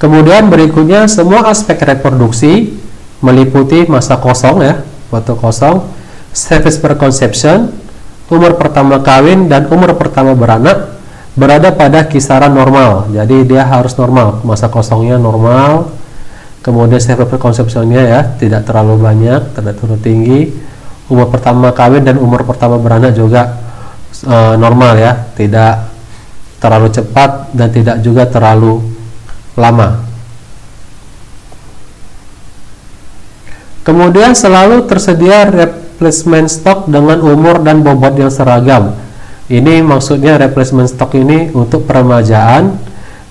Kemudian berikutnya semua aspek reproduksi meliputi masa kosong ya, waktu kosong, service per conception, umur pertama kawin dan umur pertama beranak berada pada kisaran normal. Jadi dia harus normal, masa kosongnya normal. Kemudian service per conceptionnya ya tidak terlalu banyak, tidak terlalu tinggi. Umur pertama kawin dan umur pertama beranak juga normal ya, tidak terlalu cepat dan tidak juga terlalu lama. Kemudian selalu tersedia replacement stock dengan umur dan bobot yang seragam. Ini maksudnya replacement stock ini untuk peremajaan.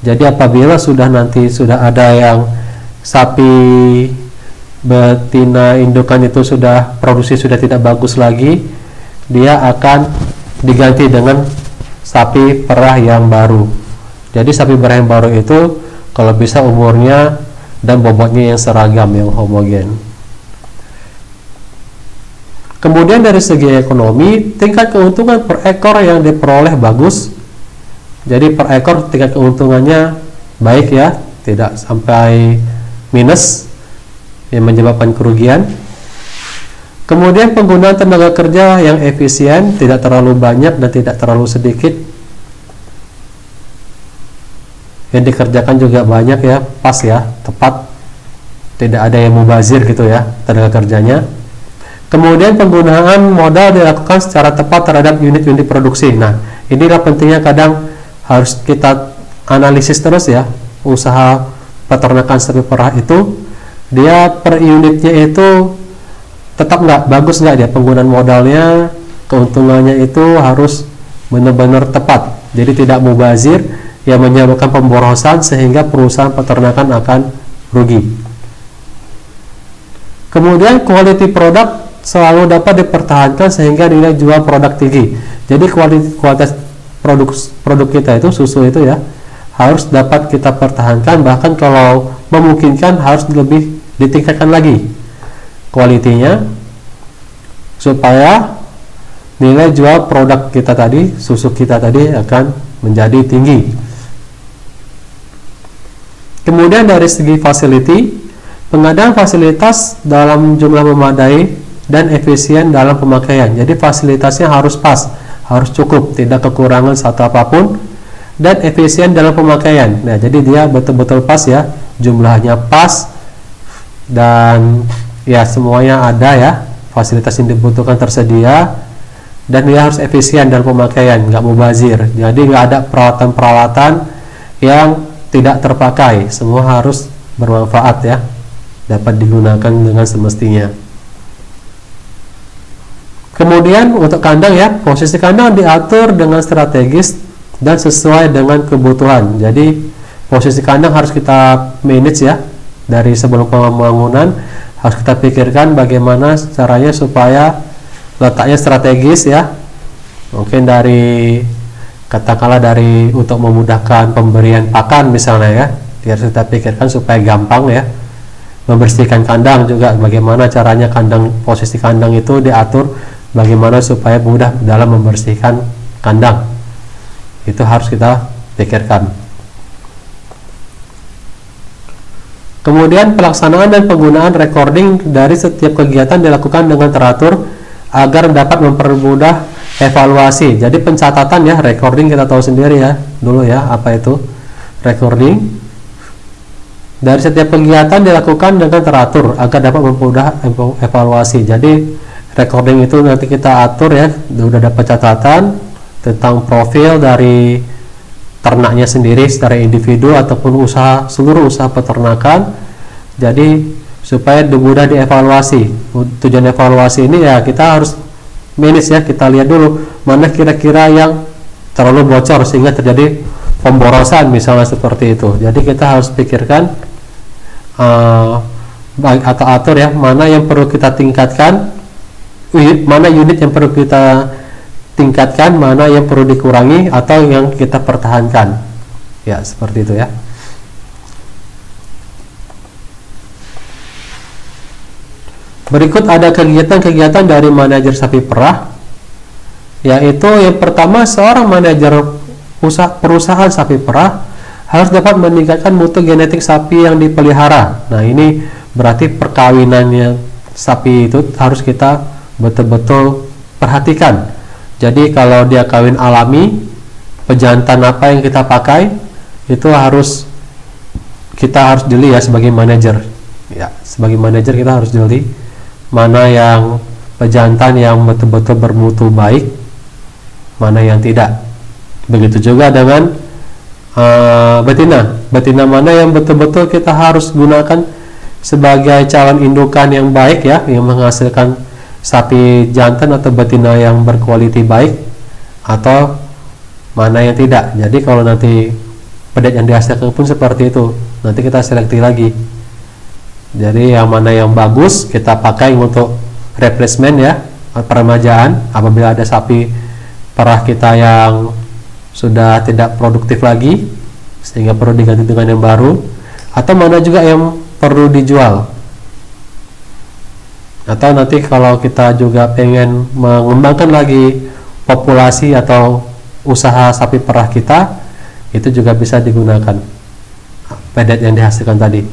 Jadi apabila nanti sudah ada yang sapi betina indukan itu sudah produksi sudah tidak bagus lagi, dia akan diganti dengan sapi perah yang baru. Jadi sapi perah yang baru itu kalau bisa umurnya dan bobotnya yang seragam, yang homogen. Kemudian dari segi ekonomi, tingkat keuntungan per ekor yang diperoleh bagus. Jadi per ekor tingkat keuntungannya baik ya, tidak sampai minus yang menyebabkan kerugian. Kemudian penggunaan tenaga kerja yang efisien, tidak terlalu banyak dan tidak terlalu sedikit. Yang dikerjakan juga banyak ya, pas ya, tepat. Tidak ada yang mubazir gitu ya tenaga kerjanya. Kemudian penggunaan modal dilakukan secara tepat terhadap unit-unit produksi. Nah, inilah pentingnya kadang harus kita analisis terus ya, usaha peternakan sapi perah itu dia per unitnya itu tetap bagus nggak dia penggunaan modalnya, keuntungannya itu harus benar-benar tepat. Jadi tidak mubazir yang menyebabkan pemborosan sehingga perusahaan peternakan akan rugi. Kemudian quality product selalu dapat dipertahankan sehingga nilai jual produk tinggi. Jadi kualitas produk kita itu, susu itu ya, harus dapat kita pertahankan, bahkan kalau memungkinkan harus lebih ditingkatkan lagi kualitinya supaya nilai jual produk kita tadi, susu kita tadi akan menjadi tinggi. Kemudian dari segi facility, pengadaan fasilitas dalam jumlah memadai dan efisien dalam pemakaian. Jadi fasilitasnya harus pas, harus cukup, tidak kekurangan satu apapun, dan efisien dalam pemakaian. Nah, jadi dia betul-betul pas ya, jumlahnya pas dan ya semuanya ada ya, fasilitas yang dibutuhkan tersedia, dan dia harus efisien dalam pemakaian, nggak mubazir. Jadi nggak ada peralatan-peralatan yang tidak terpakai, semua harus bermanfaat ya, dapat digunakan dengan semestinya. Kemudian untuk kandang ya, posisi kandang diatur dengan strategis dan sesuai dengan kebutuhan. Jadi posisi kandang harus kita manage ya, dari sebelum pembangunan harus kita pikirkan bagaimana caranya supaya letaknya strategis ya. Mungkin dari katakanlah dari untuk memudahkan pemberian pakan misalnya ya, harus kita pikirkan supaya gampang ya. Membersihkan kandang juga, bagaimana caranya posisi kandang itu diatur bagaimana supaya mudah dalam membersihkan kandang. Itu harus kita pikirkan. Kemudian pelaksanaan dan penggunaan recording dari setiap kegiatan dilakukan dengan teratur agar dapat mempermudah evaluasi. Jadi pencatatan ya, recording kita tahu sendiri ya dulu ya, apa itu recording. Dari setiap kegiatan dilakukan dengan teratur agar dapat mempermudah evaluasi. Jadi recording itu nanti kita atur ya, udah dapat catatan tentang profil dari ternaknya sendiri secara individu ataupun seluruh usaha peternakan. Jadi supaya mudah dievaluasi. Tujuan evaluasi ini ya kita harus manage ya, kita lihat dulu mana kira-kira yang terlalu bocor sehingga terjadi pemborosan misalnya seperti itu. Jadi kita harus pikirkan atau atur ya, mana yang perlu kita tingkatkan, mana unit yang perlu kita tingkatkan, mana yang perlu dikurangi atau yang kita pertahankan ya, seperti itu ya. Berikut ada kegiatan-kegiatan dari manajer sapi perah, yaitu yang pertama, seorang manajer perusahaan sapi perah harus dapat meningkatkan mutu genetik sapi yang dipelihara. Nah, ini berarti perkawinannya sapi itu harus kita betul-betul perhatikan. Jadi kalau dia kawin alami, pejantan apa yang kita pakai itu kita harus jeli ya sebagai manajer. Ya, sebagai manajer kita harus jeli mana yang pejantan yang betul-betul bermutu baik, mana yang tidak. Begitu juga dengan betina mana yang betul-betul kita harus gunakan sebagai calon indukan yang baik ya, yang menghasilkan sapi jantan atau betina yang berkualiti baik, atau mana yang tidak. Jadi kalau nanti pedet yang dihasilkan pun seperti itu, nanti kita seleksi lagi. Jadi yang mana yang bagus kita pakai untuk replacement ya, peremajaan apabila ada sapi perah kita yang sudah tidak produktif lagi sehingga perlu diganti dengan yang baru, atau mana juga yang perlu dijual. Atau nanti kalau kita juga pengen mengembangkan lagi populasi atau usaha sapi perah kita, itu juga bisa digunakan pedet yang dihasilkan tadi.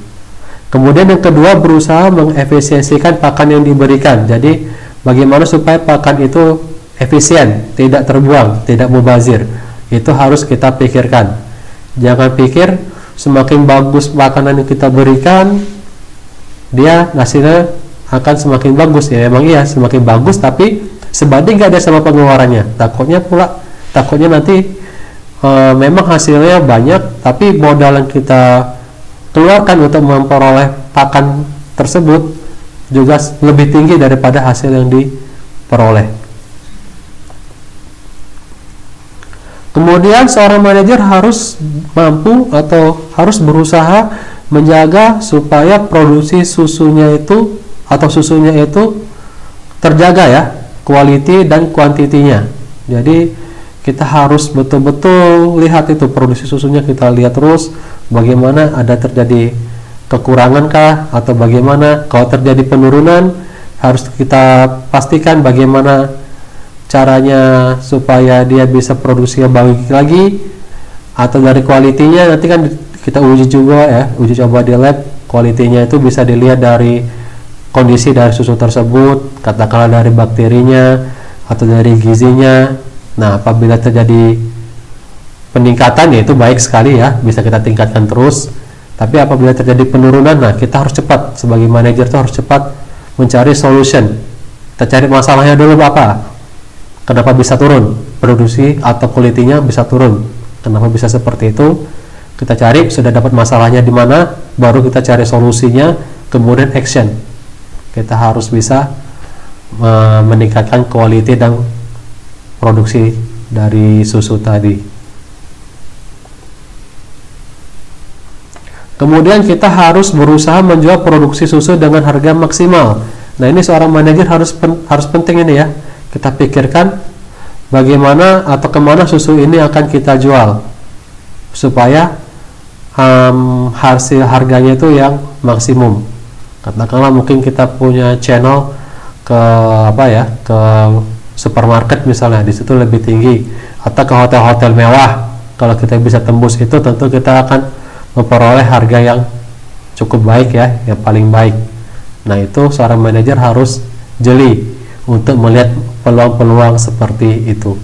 Kemudian yang kedua, berusaha mengefisiensikan pakan yang diberikan. Jadi bagaimana supaya pakan itu efisien, tidak terbuang, tidak mubazir. Itu harus kita pikirkan. Jangan pikir semakin bagus makanan yang kita berikan, dia hasilnya akan semakin bagus. Ya emang iya semakin bagus, tapi sebanding gak ada sama pengeluarannya. Takutnya nanti memang hasilnya banyak, tapi modal yang kita keluarkan untuk memperoleh pakan tersebut juga lebih tinggi daripada hasil yang diperoleh. Kemudian seorang manajer harus mampu atau harus berusaha menjaga supaya produksi susunya itu terjaga ya, quality dan kuantitinya. Jadi kita harus betul-betul lihat itu produksi susunya, kita lihat terus bagaimana ada terjadi kekurangan kah atau bagaimana. Kalau terjadi penurunan harus kita pastikan bagaimana caranya supaya dia bisa produksi yang baik lagi. Atau dari kualitinya nanti kan kita uji juga ya, uji coba di lab. Kualitinya itu bisa dilihat dari kondisi dari susu tersebut, katakanlah dari bakterinya atau dari gizinya. Nah, apabila terjadi peningkatan ya itu baik sekali ya, bisa kita tingkatkan terus. Tapi apabila terjadi penurunan, nah kita harus cepat sebagai manajer tuh harus cepat mencari solution. Kita cari masalahnya dulu apa? Kenapa bisa turun produksi atau kualitinya bisa turun? Kenapa bisa seperti itu? Kita cari, sudah dapat masalahnya di mana, baru kita cari solusinya, kemudian action. Kita harus bisa meningkatkan quality dan produksi dari susu tadi. Kemudian kita harus berusaha menjual produksi susu dengan harga maksimal. Nah, ini seorang manajer harus penting ini ya. Kita pikirkan bagaimana atau kemana susu ini akan kita jual supaya hasil harganya itu yang maksimum. Katakanlah mungkin kita punya channel ke ke supermarket misalnya, di situ lebih tinggi, atau ke hotel-hotel mewah. Kalau kita bisa tembus itu, tentu kita akan memperoleh harga yang cukup baik ya, yang paling baik. Nah, itu seorang manajer harus jeli untuk melihat peluang-peluang seperti itu.